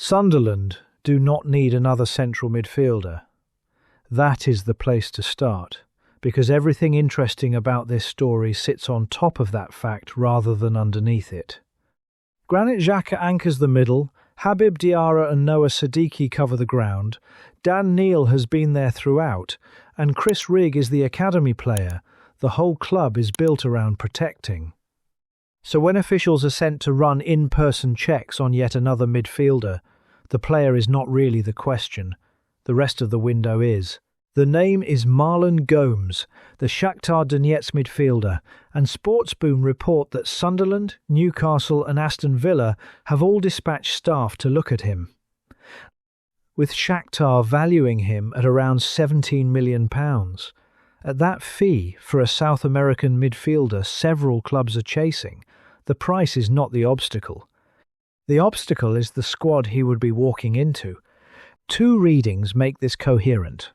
Sunderland do not need another central midfielder. That is the place to start, because everything interesting about this story sits on top of that fact rather than underneath it. Granit Xhaka anchors the middle, Habib Diarra and Noah Siddiqui cover the ground, Dan Neil has been there throughout, and Chris Rigg is the academy player the whole club is built around protecting. So when officials are sent to run in-person checks on yet another midfielder, the player is not really the question. The rest of the window is. The name is Marlon Gomes, the Shakhtar Donetsk midfielder, and Sportsboom report that Sunderland, Newcastle and Aston Villa have all dispatched staff to look at him, with Shakhtar valuing him at around £17 million. At that fee for a South American midfielder several clubs are chasing, the price is not the obstacle. The obstacle is the squad he would be walking into. Two readings make this coherent.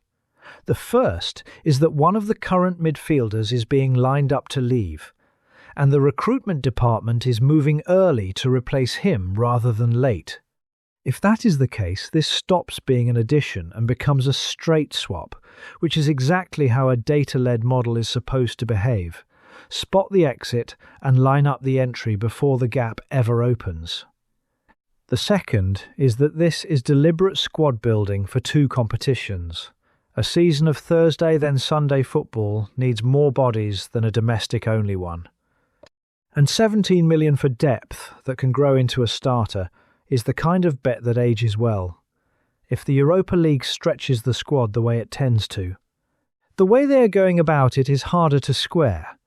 The first is that one of the current midfielders is being lined up to leave, and the recruitment department is moving early to replace him rather than late. If that is the case, this stops being an addition and becomes a straight swap, which is exactly how a data-led model is supposed to behave. Spot the exit and line up the entry before the gap ever opens. The second is that this is deliberate squad building for two competitions. A season of Thursday then Sunday football needs more bodies than a domestic-only one. And 17 million for depth that can grow into a starter is the kind of bet that ages well, if the Europa League stretches the squad the way it tends to. The way they are going about it is harder to square.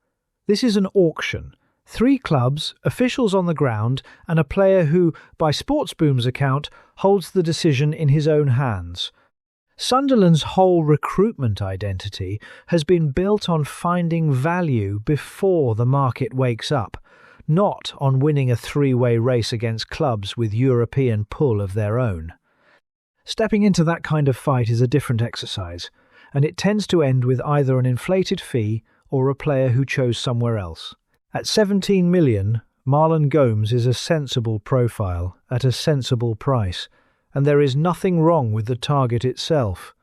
This is an auction. 3 clubs, officials on the ground, and a player who, by Sportsboom's account, holds the decision in his own hands. Sunderland's whole recruitment identity has been built on finding value before the market wakes up, not on winning a 3-way race against clubs with European pull of their own. Stepping into that kind of fight is a different exercise, and it tends to end with either an inflated fee or a player who chose somewhere else. At 17 million, Marlon Gomes is a sensible profile at a sensible price, and there is nothing wrong with the target itself.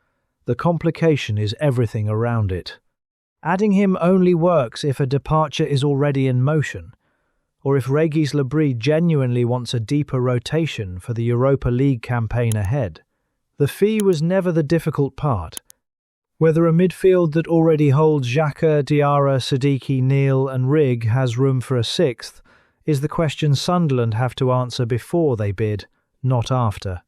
The complication is everything around it. Adding him only works if a departure is already in motion, or if Régis Le Bris genuinely wants a deeper rotation for the Europa League campaign ahead. The fee was never the difficult part. Whether a midfield that already holds Xhaka, Diarra, Siddiqui, Neil and Rigg has room for a 6th is the question Sunderland have to answer before they bid, not after.